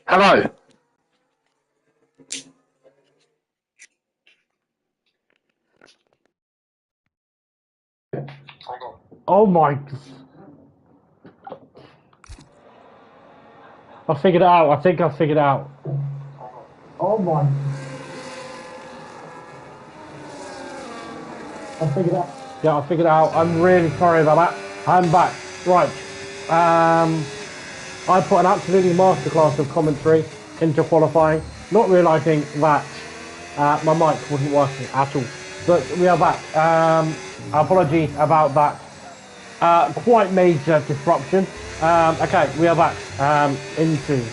Hello. Oh my. I figured it out. I think I figured it out. Oh my. I figured it out. Yeah, I figured it out. I'm really sorry about that. I'm back. Right. I put an absolutely masterclass of commentary into qualifying, not realising that my mic wasn't working at all. But we are back. Apologies about that. Quite major disruption. Okay, we are back into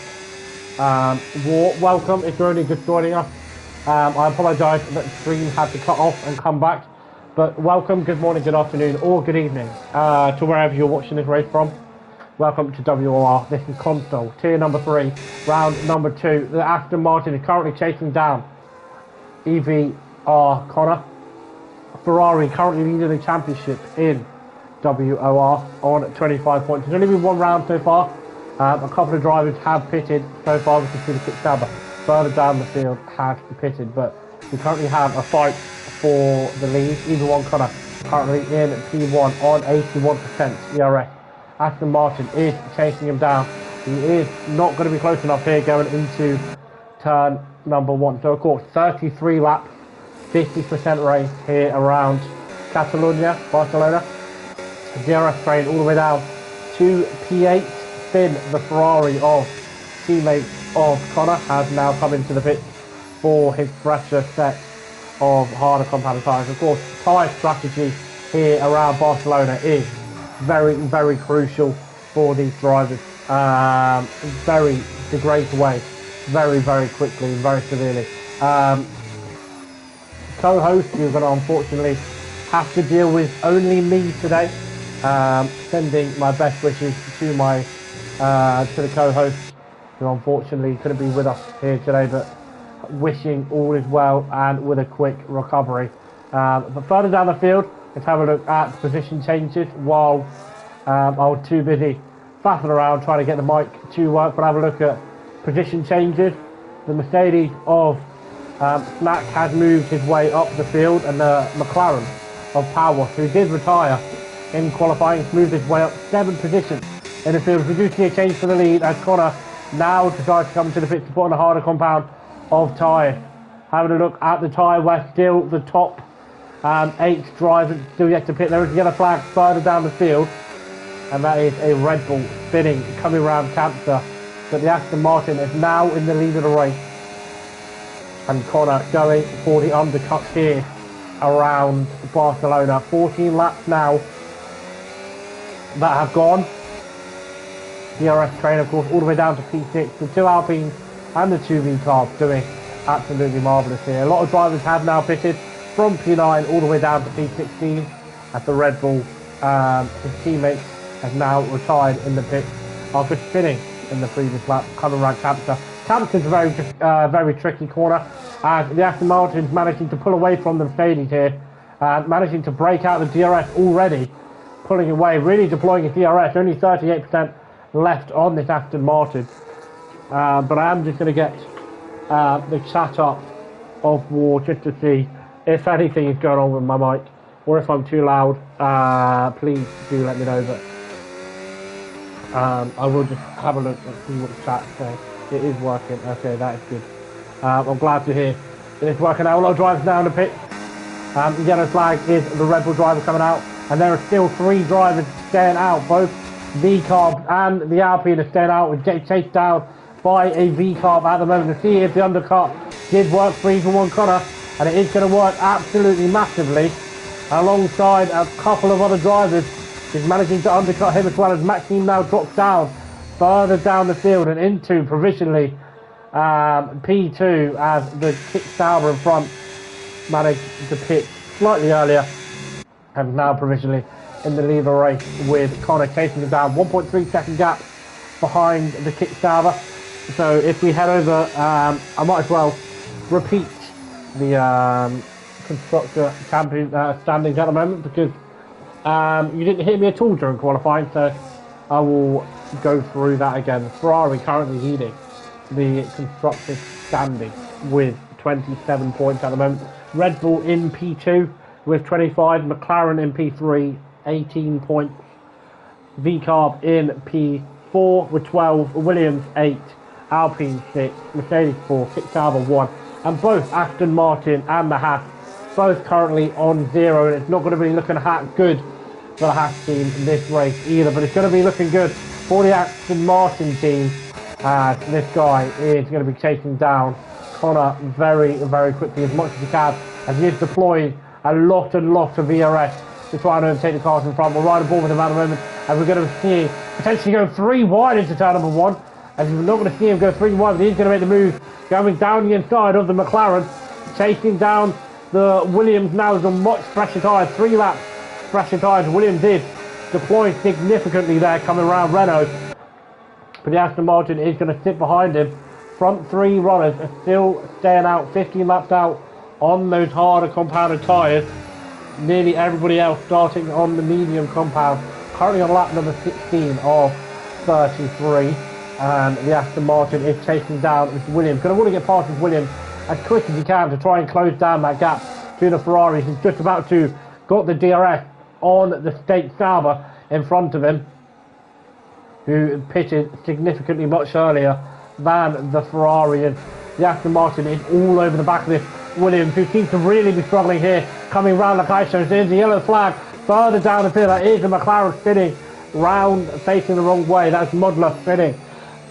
WOR. Welcome if you're only just joining us. I apologise that the stream had to cut off and come back. But welcome, good morning, good afternoon, or good evening to wherever you're watching this race from. Welcome to WOR. This is console, tier number 3, round number 2. The Aston Martin is currently chasing down EVR Connor. Ferrari currently leading the championship in WOR on 25 points. There's only been one round so far. A couple of drivers have pitted so far. We can see the kickstabber further down the field has pitted, but we currently have a fight for the lead. Either one Connor currently in P1 on 81% ERS. Aston Martin is chasing him down. He is not going to be close enough here going into turn number 1. So of course 33 laps, 50% race here around Catalonia, Barcelona. DRS train all the way down to P8. Finn, the Ferrari of teammate of Connor, has now come into the pit for his fresher set of harder compounded tyres. Of course, tyre strategy here around Barcelona is very, very crucial for these drivers. Very degrade away very, very quickly and very severely. Co-host, you're going to unfortunately have to deal with only me today. Sending my best wishes to my to the co-host, who unfortunately couldn't be with us here today, but wishing all is well and with a quick recovery. But further down the field, let's have a look at position changes while I was too busy faffing around trying to get the mic to work. But have a look at position changes. The Mercedes of Snack has moved his way up the field, and the McLaren of Power, who did retire in qualifying, moved his way up 7 positions in the field. We do see a change for the lead as Connor now decides to come to the pit to put on a harder compound of tyres. Having a look at the tyre, where still the top 8 drivers still yet to pit. There is a yellow flag further down the field, and that is a Red Bull spinning coming around Cancer. But the Aston Martin is now in the lead of the race, and Connor going for the undercut here around Barcelona. 14 laps now that have gone. DRS train, of course, all the way down to P6. The 2 Alpines and the 2 V-Carbs doing absolutely marvellous here. A lot of drivers have now pitted from P9 all the way down to P16 as the Red Bull, his teammate, has now retired in the pit after spinning in the previous lap, coming around Cancer. Cancer's a very tricky corner, and the Aston Martin's managing to pull away from the Mercedes here, managing to break out the DRS already, pulling away, really deploying his DRS, only 38% left on this Aston Martin. But I am just going to get the chat up of WOR just to see if anything is going on with my mic, or if I'm too loud. Please do let me know, but I will just have a look and see what the chat says. It is working. Okay, that is good. I'm glad to hear that it's working out. A lot of drivers now in the pit. The yellow flag is the Red Bull driver coming out, and there are still 3 drivers staying out. Both V-Carb and the Alpine are staying out. We're getting chased down by a V-Carb at the moment to see if the undercut did work for either one Connor, and it is going to work absolutely massively. Alongside a couple of other drivers, he's managing to undercut him as well, as Maxime now drops down further down the field and into provisionally P2 as the kick Sauber in front managed to pit slightly earlier and now provisionally in the lead of the race, with Connor chasing him down. 1.3 second gap behind the kick Sauber. So if we head over, I might as well repeat the constructor champion standings at the moment, because you didn't hear me at all during qualifying, so I will go through that again. Ferrari currently leading the constructors standing with 27 points at the moment. Red Bull in P2 with 25, McLaren in P3, 18 points. VCarb in P4 with 12, Williams 8, Alpine 6, Mercedes 4, Kick Sauber 1, and both Aston Martin and the Haas both currently on 0, and it's not going to be looking good for the Haas team in this race either, but it's going to be looking good for the Aston Martin team, as this guy is going to be chasing down Connor very, very quickly, as much as he can, as he is deploying a lot of ERS to try and overtake the cars in front. We'll ride a ball with him at the moment, and we're going to see potentially go 3 wide into turn number 1, as we're not going to see him go 3 wide, but he's going to make the move, going down the inside of the McLaren, chasing down the Williams now is on much fresher tyres, 3 laps fresher tyres. Williams is deploying significantly there, coming around Renault, but the Aston Martin is going to sit behind him. Front 3 runners are still staying out, 15 laps out on those harder compounded tyres. Nearly everybody else starting on the medium compound, currently on lap number 16 of 33, and the Aston Martin is chasing down Mr. Williams. Going to want to get past Mr. Williams as quick as he can to try and close down that gap to the Ferraris. He's just about to got the DRS on the State Sauber in front of him, who pitted significantly much earlier than the Ferrari, and the Aston Martin is all over the back of this Williams, who seems to really be struggling here, coming round Lacaille. There's the yellow flag further down the field. That is the McLaren spinning round, facing the wrong way. That's Modler spinning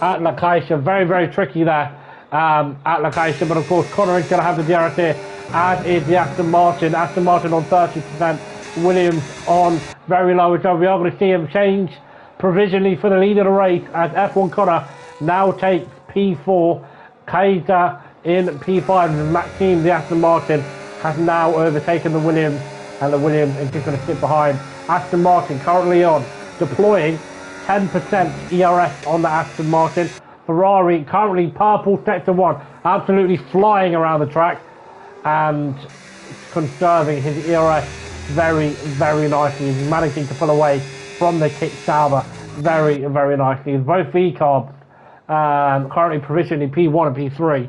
at Lacaille. Very, very tricky there at Lacaille, but of course Connor is going to have the DRS here, as is the Aston Martin. Aston Martin on 30%, Williams on very low, so we are going to see him change provisionally for the lead of the race, as F1 Connor now takes P4, Kaiser in P5, and Maxime, the Aston Martin, has now overtaken the Williams, and the Williams is just going to sit behind. Aston Martin currently on, deploying 10% ERS on the Aston Martin. Ferrari currently purple sector 1, absolutely flying around the track and conserving his ERS very, very nicely. He's managing to pull away from the Kick Sauber very, very nicely. Both VCarbs currently provisionally P1 and P3,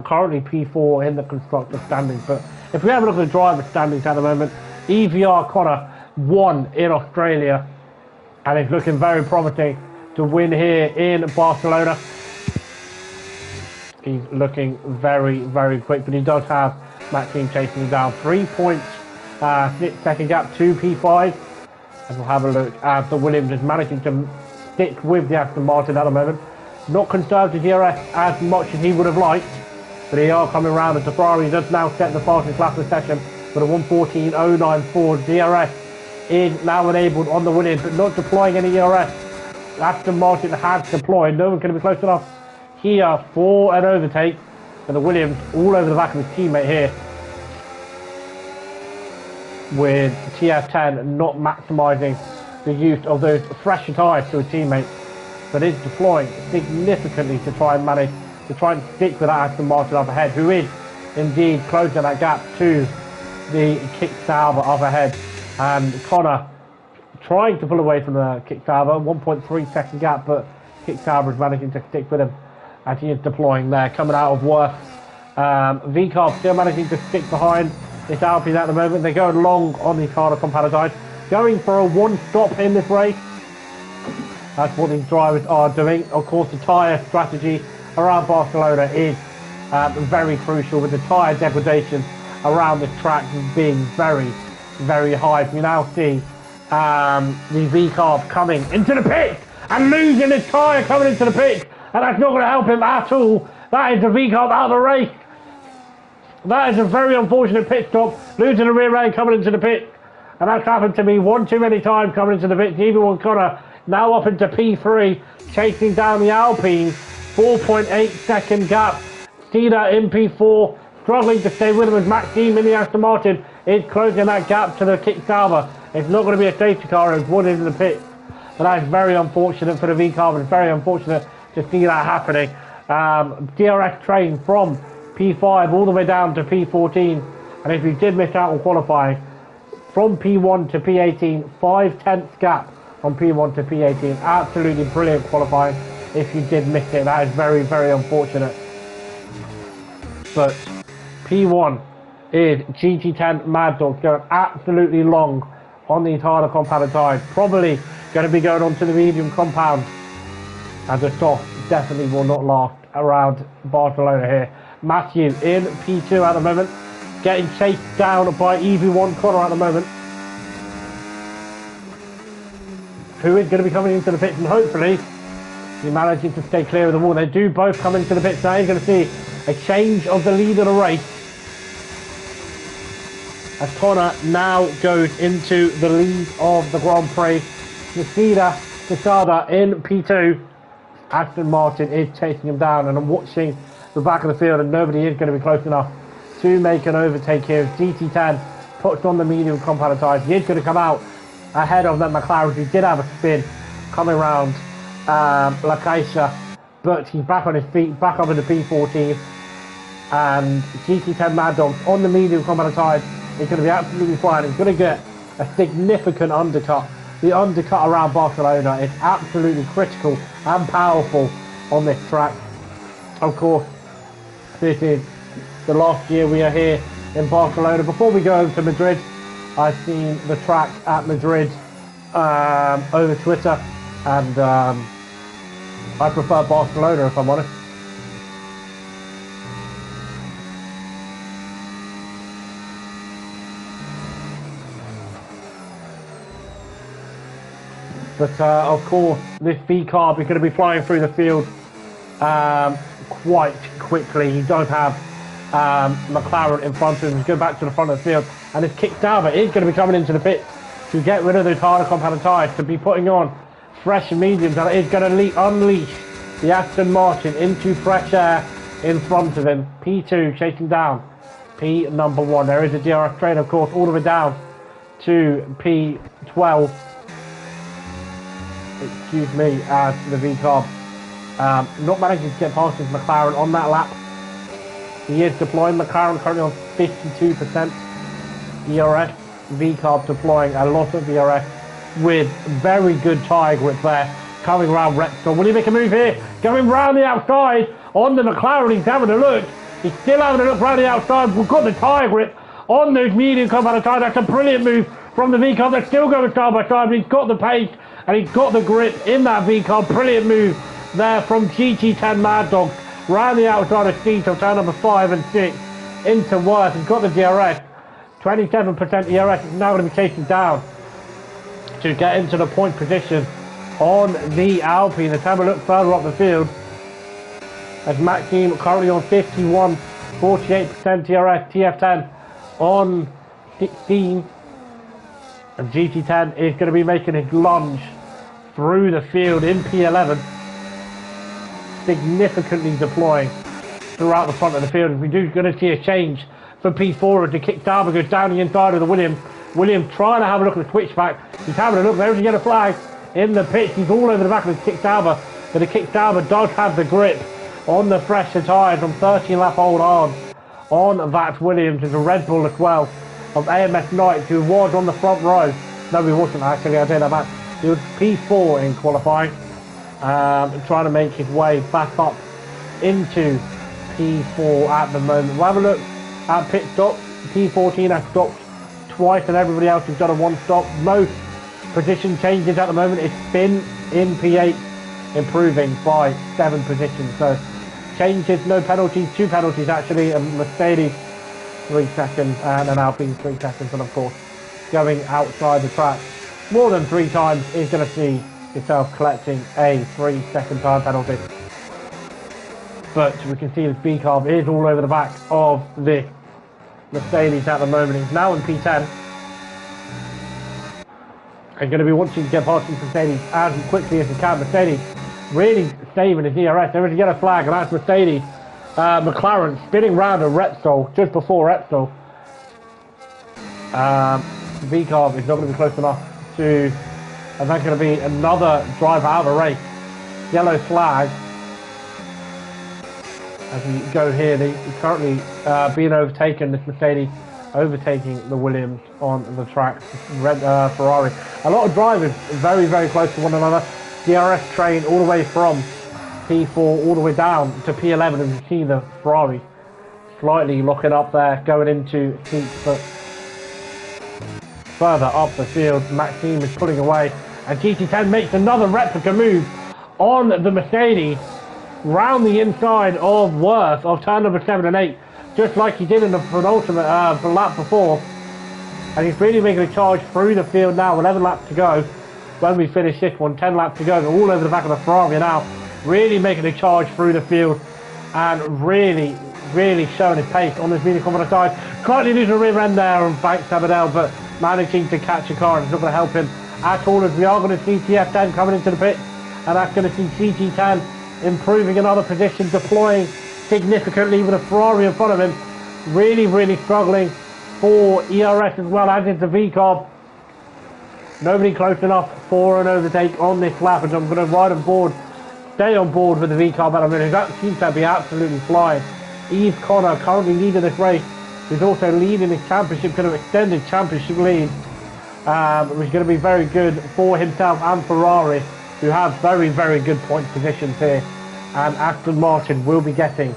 currently P4 in the constructor standings. But if we have a look at the driver standings at the moment, EVR Connor won in Australia, and it's looking very promising to win here in Barcelona. He's looking very, very quick, but he does have Maxime chasing him down. 3 points, 6-second gap to P5. And we'll have a look at the Williams is managing to stick with the Aston Martin at the moment. Not conserved his DRS as much as he would have liked, but they are coming around, and the Ferrari does now set the fastest lap of the session with a 1:14.094. DRS is now enabled on the Williams, but not deploying any ERS. Aston Martin has deployed. No one's going to be close enough here for an overtake, and the Williams all over the back of his teammate here, with TF10 not maximising the use of those fresher tyres to a teammate, but is deploying significantly to try and manage to try and stick with that Aston Martin up ahead, who is indeed closing that gap to the Kick Sauber up ahead. And Connor trying to pull away from the Kick Sauber, 1.3 second gap, but Kick Sauber is managing to stick with him as he is deploying there, coming out of WOR. VCarb still managing to stick behind this Alpine at the moment. They're going long on these harder compounded tyres, going for a one-stop in this race. That's what these drivers are doing. Of course, the tyre strategy around Barcelona is very crucial, with the tyre degradation around this track being very, very high. We now see the VCarb coming into the pit and losing his tyre coming into the pit, and that's not going to help him at all. That is the VCarb out of the race. That is a very unfortunate pit stop, losing the rear end coming into the pit, and that's happened to me one too many times coming into the pit. Even one Connor now up into P3, chasing down the Alpine, 4.8 second gap. Cena in P4, struggling to stay with him as Maxime in the Aston Martin is closing that gap to the Kick Sauber. It's not going to be a safety car, it's one into the pit. But that is very unfortunate for the VCarb. It's very unfortunate to see that happening. DRS train from P5 all the way down to P14, and if you did miss out on qualifying, from P1 to P18, 5/10 gap on P1 to P18. Absolutely brilliant qualifying if you did miss it. That is very, very unfortunate. But P1 is GT10 Mad Dog going absolutely long on the entire compound tide. Probably going to be going on to the medium compound. And the soft definitely will not last around Barcelona here. Matthew in P2 at the moment. Getting chased down by EV1 Connor at the moment. Who is going to be coming into the pits, and hopefully he manages to stay clear of the wall. They do both come into the pits now. You're going to see a change of the lead of the race as Connor now goes into the lead of the Grand Prix. Quesada in P2. Aston Martin is chasing him down, and I'm watching the back of the field, and nobody is going to be close enough to make an overtake here. GT10 puts on the medium compound tyres. He is going to come out ahead of that McLaren. He did have a spin coming around La Caixa, but he's back on his feet, back up in the P14, and GT10 Mad Dogs on the medium compound tyres is going to be absolutely fine. He's going to get a significant undercut. The undercut around Barcelona is absolutely critical and powerful on this track. Of course, this is the last year we are here in Barcelona. Before we go over to Madrid, I've seen the track at Madrid over Twitter, and I prefer Barcelona, if I'm honest. But of course, this V-Carb is going to be flying through the field quite quickly. He does have McLaren in front of him. He's going back to the front of the field, and his kick Dauber is going to be coming into the pits to get rid of those harder compound tyres, to be putting on fresh mediums, and it is going to unleash the Aston Martin into fresh air in front of him. P2 chasing down P number 1. There is a DRS train, of course, all the way down to P12. Excuse me, as the V-Carb not managing to get past his McLaren on that lap. He is deploying McLaren currently on 52% ERS. V-Carb deploying a lot of ERS with very good tyre grip there. Coming around Repsol. Will he make a move here? Going round the outside on the McLaren. He's having a look. He's still having a look round the outside. We've got the tyre grip on those medium compound tyres. That's a brilliant move from the V-Carb. They're still going side by side, but he's got the pace and he's got the grip in that V-Carb. Brilliant move there from GT10 Mad Dogs. Round the outside of Steve of turn number 5 and 6 into Worth. He's got the DRS. 27% ERS is now going to be chasing down to get into the point position on the Alpine. Let's have a look further up the field as Maxime currently on 51, 48% DRS, TF10 on 16, and GT10 is going to be making his lunge through the field in P11, significantly deploying throughout the front of the field. We do going to see a change for P4 as the kick Dauber goes down the inside of the Williams. Williams trying to have a look at the switchback. He's having a look. There's a yellow flag in the pitch. He's all over the back of the kick Dauber, but the kick Dauber does have the grip on the fresher tyres from 13 lap old on that Williams. There's a Red Bull as well of AMS Knight, who was on the front row. No, he wasn't actually. I take that back. He was P4 in qualifying, trying to make his way back up into P4 at the moment. We'll have a look at pit stops. P14 has stopped twice, and everybody else has done a one stop. Most position changes at the moment. It's Finn in P8, improving by 7 positions. So changes, no penalties, 2 penalties actually. A Mercedes 3 seconds and an Alpine 3 seconds, and of course going outside the track more than 3 times is going to see yourself collecting a 3-second time penalty. But we can see the V-Carb is all over the back of the Mercedes at the moment. He's now in P10 and going to be wanting to get past the Mercedes as quickly as he can. Mercedes really saving his ERS. There is a yellow flag, and that's Mercedes. McLaren spinning round at Repsol just before Repsol. V-Carb is not going to be close enough to, and that's going to be another driver out of the race. Yellow flag as we go here. They currently being overtaken, this Mercedes overtaking the Williams on the track. Red Ferrari. A lot of drivers very, very close to one another. DRS train all the way from P4 all the way down to P11, and you see the Ferrari slightly locking up there, going into heat, but further up the field, Maxime is pulling away, and GT10 makes another replica move on the Mercedes, round the inside of Worth of turn number 7 and 8, just like he did in the penultimate lap before. And he's really making a charge through the field now, 11 laps to go. When we finish this one, 10 laps to go, they're all over the back of the Ferrari now, really making a charge through the field, and really showing his pace on this medium compound side. Slightly losing the rear end there on Banks Sabadell, but managing to catch a car, and it's not going to help him at all, as we are going to see TF10 coming into the pit, and that's going to see CT10 improving another position, deploying significantly with a Ferrari in front of him. Really struggling for ERS as well, as is the VCOB. Nobody close enough for an overtake on this lap, and I'm going to ride on board, stay on board with the VCOB at a minute. That seems to be absolutely flying. Yves Connor currently leading this race. He's also leading his championship, kind of extended championship lead, which is going to be very good for himself and Ferrari, who have very good point positions here. And Aston Martin will be getting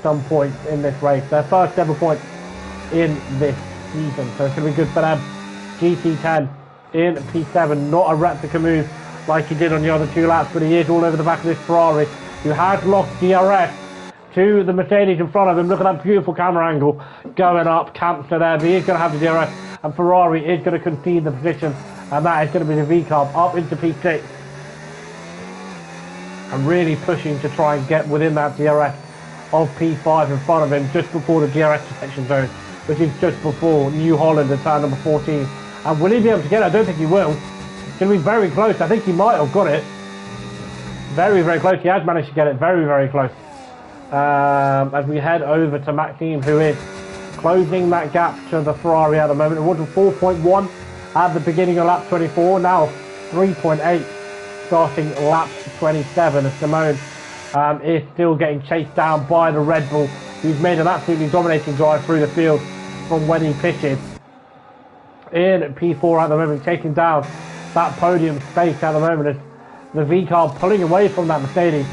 some points in this race, their first ever points in this season, so it's going to be good for them. GT10 in P7, not a replica move like he did on the other 2 laps, but he is all over the back of this Ferrari, who has lost DRS to the Mercedes in front of him. Look at that beautiful camera angle going up, Cancer there, but he is going to have the DRS, and Ferrari is going to concede the position, and that is going to be the VCOB up into P6, and really pushing to try and get within that DRS of P5 in front of him, just before the DRS detection zone, which is just before New Holland at turn number 14. And will he be able to get it? I don't think he will. It's going to be very close. I think he might have got it. Very close. He has managed to get it very close. As we head over to Maxime, who is closing that gap to the Ferrari at the moment. It was a 4.1 at the beginning of lap 24, now 3.8 starting lap 27, as Simone is still getting chased down by the Red Bull, who's made an absolutely dominating drive through the field from when he pitted in P4 at the moment, taking down that podium space at the moment, as the VCAR pulling away from that Mercedes,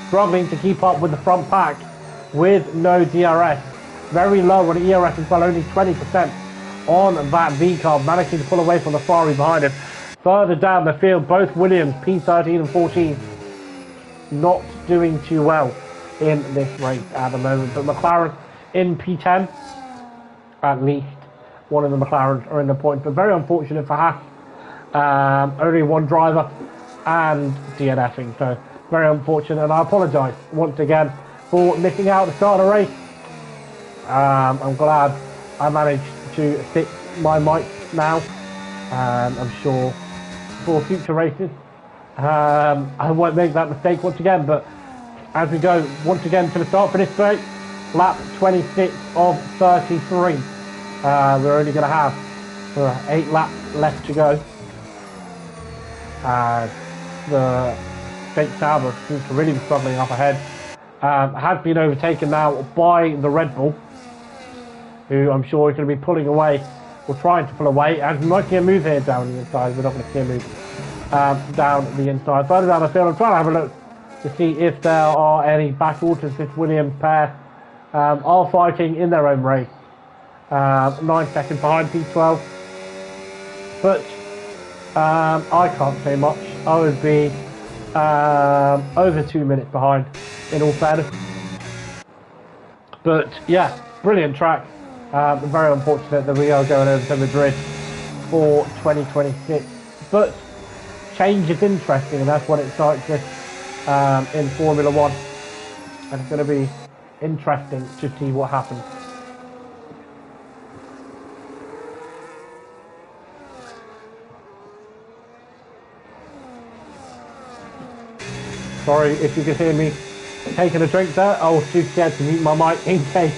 struggling to keep up with the front pack with no DRS, very low on ERS as well, only 20% on that VCAR, managing to pull away from the Ferrari behind him. Further down the field, both Williams, P13 and 14, not doing too well in this race at the moment, but McLaren in P10, at least one of the McLarens are in the points, but very unfortunate for Haas, only one driver and DNFing, so very unfortunate, and I apologise once again for missing out at the start of the race. I'm glad I managed to fix my mic now, and I'm sure for future races I won't make that mistake once again. But as we go once again to the start for this straight, lap 26 of 33, we're only going to have 8 laps left to go. The Jake Sauber seems to really be struggling up ahead, has been overtaken now by the Red Bull, who I'm sure is going to be pulling away, or trying to pull away, and we might see a move here down the inside. We're not going to see a move down the inside. Further down the field, I'm trying to have a look to see if there are any backwards. This Williams pair are fighting in their own race. 9 seconds behind P12, but I can't say much. I would be over 2 minutes behind, in all fairness. But yeah, brilliant track. Very unfortunate that we are going over to Madrid for 2026, but change is interesting, and that's what excites us in Formula 1, and it's going to be interesting to see what happens. Sorry if you can hear me taking a drink there. I was too scared to mute my mic in case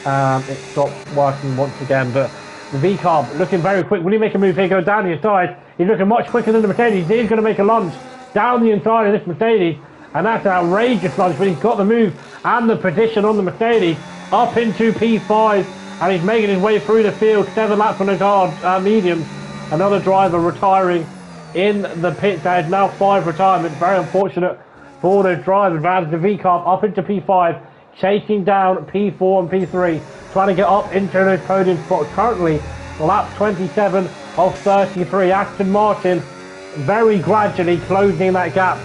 it stopped working once again. But the VCARB looking very quick. Will he make a move here? Go down the inside. He's looking much quicker than the Mercedes. He's going to make a lunge down the inside of this Mercedes, and that's an outrageous lunge, but he's got the move and the position on the Mercedes up into P5, and he's making his way through the field. 7 laps on his hard mediums. Another driver retiring in the pit. There is now 5 retirements. Very unfortunate for the drive advantage. The V-Carb up into P5, chasing down P4 and P3, trying to get up into those podium spots. Currently, lap 27 of 33. Aston Martin very gradually closing that gap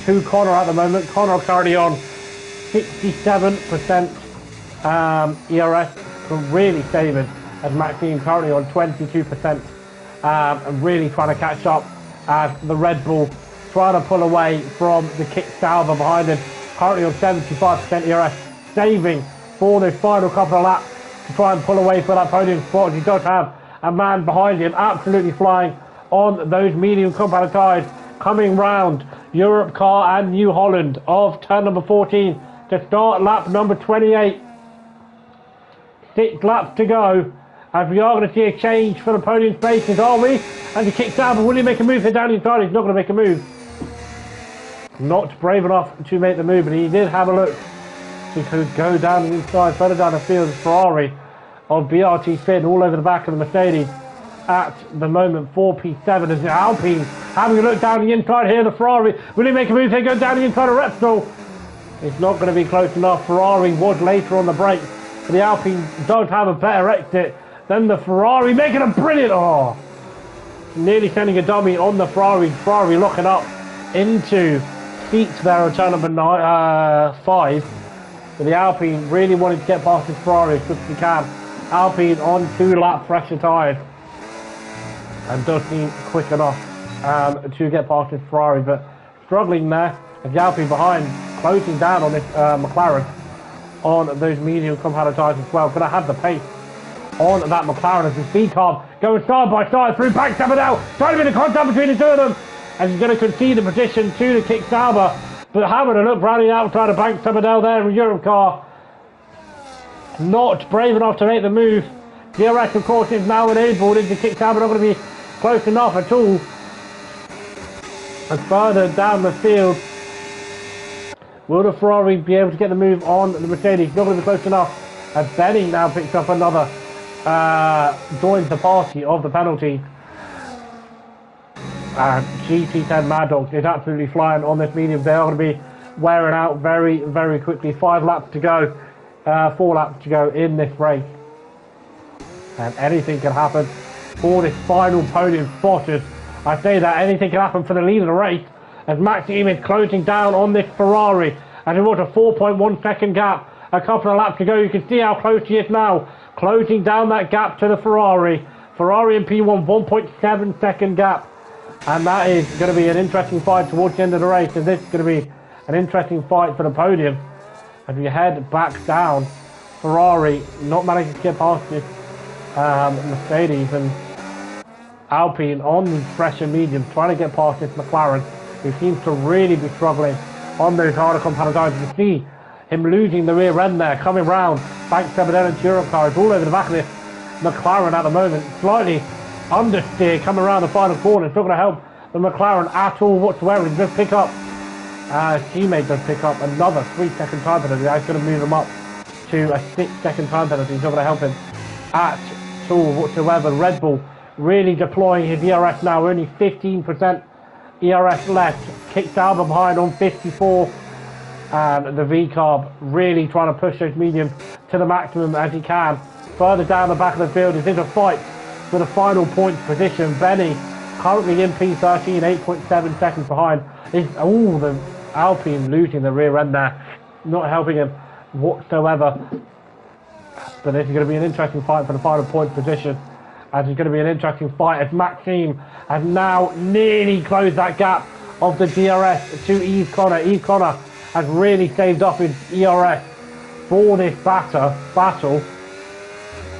to Connor at the moment. Connor currently on 67% ERS, really saving, as Maxime currently on 22%, and really trying to catch up as the Red Bull trying to pull away from the kick Sauber behind him, currently on 75% ERS, saving for the final couple of laps to try and pull away for that podium spot. He does have a man behind him absolutely flying on those medium compound tyres, coming round Europe Car and New Holland of turn number 14 to start lap number 28. 6 laps to go, and we are going to see a change for the podium spaces, are we? And he kicks out, but will he make a move here down inside? He's not going to make a move. Not brave enough to make the move, but he did have a look. He could go down the inside, further down the field. Ferrari of BRT Finn all over the back of the Mercedes at the moment. 4P7 as Alpine having a look down the inside here. The Ferrari, will he make a move here, go down the inside of Repsol? It's not going to be close enough. Ferrari was later on the break, but the Alpine don't have a better exit than the Ferrari, making a brilliant, nearly sending a dummy on the Ferrari. Ferrari locking up into seats there on turn number 5. But the Alpine really wanting to get past this Ferrari as quick as he can. Alpine on 2 lap pressure tyres, and does seem quick enough to get past this Ferrari, but struggling there as the Alpine behind, closing down on this McLaren on those medium compound tyres as well. Could have had the pace on that McLaren as the V-Carb going side by side through back Sabadell, trying to be the contact between the two of them, and he's going to concede the position to the kick Sauber, but having a look round the outside of Bank Sabadell there in Europe Car, not brave enough to make the move. DRS of course is now enabled into kick Sauber, not going to be close enough at all. And further down the field, will the Ferrari be able to get the move on the Mercedes? Not going to be close enough, as Benny now picks up another, joins the party of the penalty. GT10 Mad Dogs is absolutely flying on this medium. They are going to be wearing out very, very quickly. 5 laps to go, 4 laps to go in this race. And anything can happen for this final podium spot. I say that anything can happen for the lead of the race, as Maxime is closing down on this Ferrari, and it was a 4.1 second gap. A couple of laps to go. You can see how close he is now, closing down that gap to the Ferrari. Ferrari and P1, 1.7 second gap. And that is going to be an interesting fight towards the end of the race, and this is going to be an interesting fight for the podium. As we head back down, Ferrari not managing to get past this Mercedes, and Alpine on the fresher medium trying to get past this McLaren, who seems to really be struggling on those harder compound tyres. You can see him losing the rear end there, coming round Bank Sabadell and Europe cars all over the back of this McLaren at the moment. Slightly understeer coming around the final corner. It's not going to help the McLaren at all whatsoever. He does pick up, his teammate does pick up another 3-second time penalty. That's going to move him up to a 6-second time penalty. It's not going to help him at all whatsoever. Red Bull really deploying his ERS now, only 15% ERS left. Kick Sauber behind on 54, and the V-Carb really trying to push those mediums to the maximum as he can. Further down the back of the field, it is a fight for the final points position. Benny currently in P13, 8.7 seconds behind. It's all the Alpine losing the rear end there, not helping him whatsoever. But this is going to be an interesting fight for the final point position, as it's going to be an interesting fight as Maxime has now nearly closed that gap of the DRS to Yves Connor. Yves Connor has really saved up his ERS for this battle.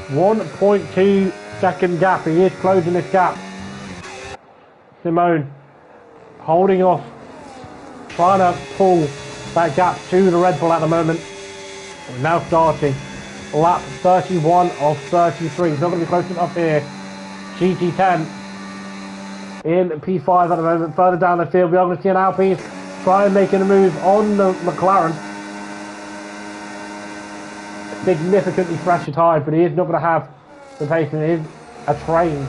1.2 second gap. He is closing this gap. Simone holding off, trying to pull that gap to the Red Bull at the moment. We're now starting lap 31 of 33. He's not going to be close enough here. GT10 in P5 at the moment. Further down the field, we are going to see an Alpine try and making a move on the McLaren. Significantly fresher tyre, but he is not going to have the pace, and it is a train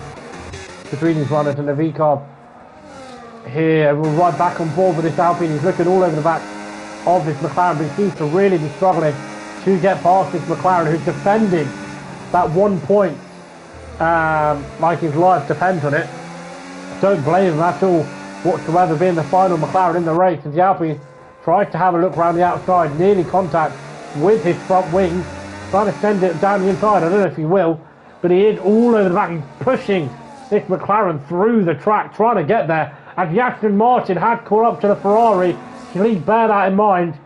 between these runners, and the V-Carb here will ride back on board with this Alpine. He's looking all over the back of this McLaren, but he seems to really be struggling to get past this McLaren, who's defending that 1 point like his life depends on it. Don't blame him at all whatsoever, being the final McLaren in the race, as the Alpine tries to have a look around the outside, nearly contact with his front wings, trying to send it down the inside. I don't know if he will, but he is all over the back. He's pushing this McLaren through the track, trying to get there, as the Aston Martin had caught up to the Ferrari. So please bear that in mind.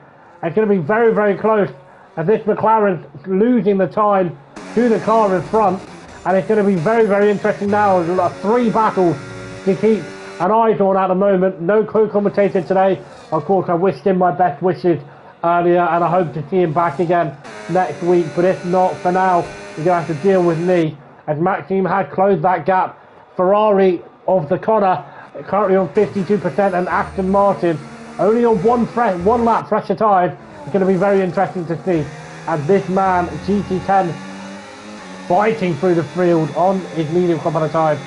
It's going to be very, very close, as this McLaren's losing the time to the car in front, and it's going to be very, very interesting now. There's like 3 battles to keep an eye on at the moment. No co-commentator today. Of course, I wished him my best wishes earlier, and I hope to see him back again next week. But if not, for now, you're going to have to deal with me, as Maxime had closed that gap. Ferrari of the Connor currently on 52%, and Aston Martin only on one lap fresher tyre. It's going to be very interesting to see, as this man, GT10, fighting through the field on his medium compound tyre.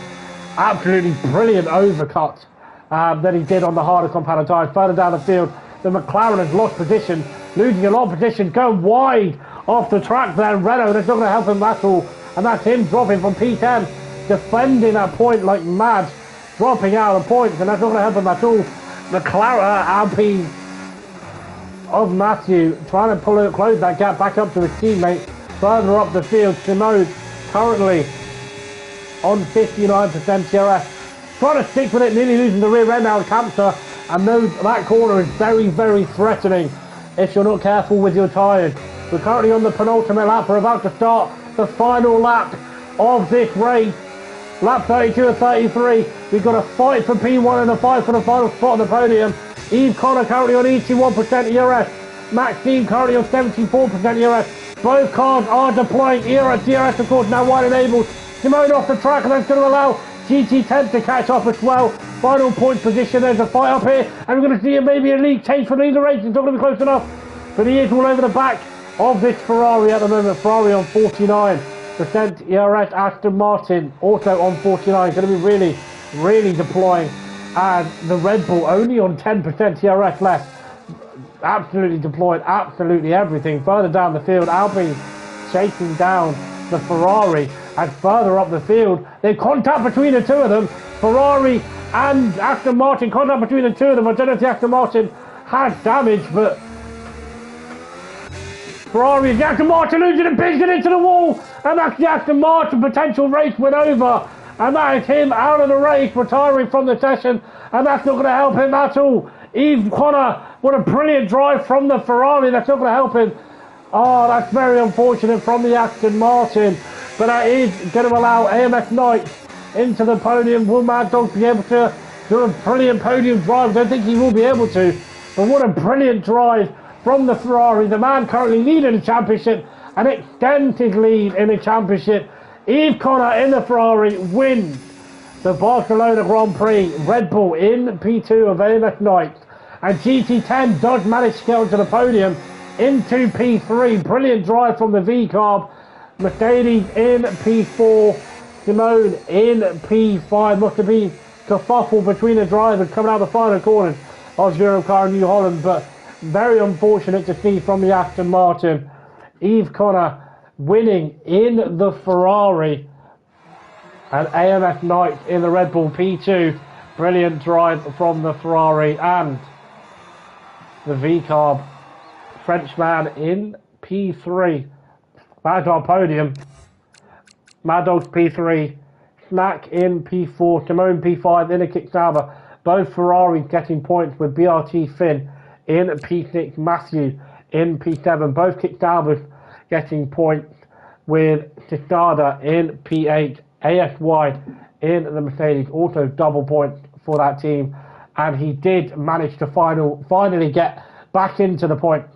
Absolutely brilliant overcut that he did on the harder compound tyres. Further down the field, the McLaren has lost position, losing a lot of position, going wide off the track there. Renault, that's not going to help him at all, and that's him dropping from P10, defending that point like mad, dropping out of points, and that's not going to help him at all. McLaren Alpine of Matthew trying to close that gap back up to his teammate. Further up the field, Simone currently on 59% TRS, trying to stick with it, nearly losing the rear end now of Campster, and that corner is very, very threatening if you're not careful with your tyres. We're currently on the penultimate lap. We're about to start the final lap of this race. Lap 32 and 33. We've got a fight for P1 and a fight for the final spot on the podium. Yves Connor currently on 81% ERS. Maxime currently on 74% ERS. Both cars are deploying ERS. DRS, of course, now wide enabled. Simone off the track, and that's going to allow GT10 to catch up as well. Final point position. There's a fight up here, and we're going to see maybe a lead change for the leader race. It's not going to be close enough, but he is all over the back of this Ferrari at the moment. Ferrari on 49% ERS. Aston Martin also on 49. Going to be really, really deploying, and the Red Bull only on 10% ERS left. Absolutely deployed, absolutely everything. Further down the field, Alpine chasing down the Ferrari, and further up the field, there's contact between the two of them. Ferrari and Aston Martin, contact between the two of them. I don't know if the Aston Martin has damage, but Ferrari and Aston Martin losing and pitching into the wall, and that's the Aston Martin potential race win over, and that is him out of the race, retiring from the session, and that's not going to help him at all. Yves Connor, what a brilliant drive from the Ferrari. That's not going to help him. Oh, that's very unfortunate from the Aston Martin, but that is going to allow AMS Knight into the podium. Will Mad Dog be able to do a brilliant podium drive? I don't think he will be able to, but what a brilliant drive from the Ferrari. The man currently leading the championship and extends his lead in the championship. Yves Connor in the Ferrari wins the Barcelona Grand Prix. Red Bull in P2 of AMS Knight, and GT10 does manage to get onto the podium into P3. Brilliant drive from the V-Carb. Mercedes in P4. Simone in P5. Must have been kerfuffle between the drivers coming out the final corners of Europcar and New Holland, but very unfortunate to see from the Aston Martin. Yves Connor winning in the Ferrari, and AMS Knight in the Red Bull P2. Brilliant drive from the Ferrari, and the V-Carb Frenchman in P3. That's our podium. Mad Dog's P3, Snack in P4, Simone P5, in a kick Sauber. Both Ferraris getting points, with BRT Finn in P6, Matthew in P7. Both kick Saubers getting points, with Tistada in P8, ASY in the Mercedes, also double points for that team. And he did manage to finally get back into the points.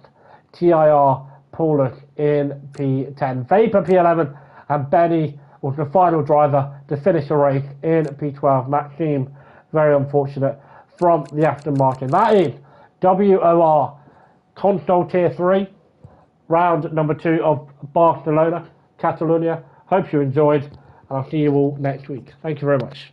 TIR Paulus in P10. Vapor P11, and Benny was the final driver to finish the race in P12. Maxime, very unfortunate from the Aston Martin. That is WOR Console Tier 3, round number 2 of Barcelona, Catalonia. Hope you enjoyed, and I'll see you all next week. Thank you very much.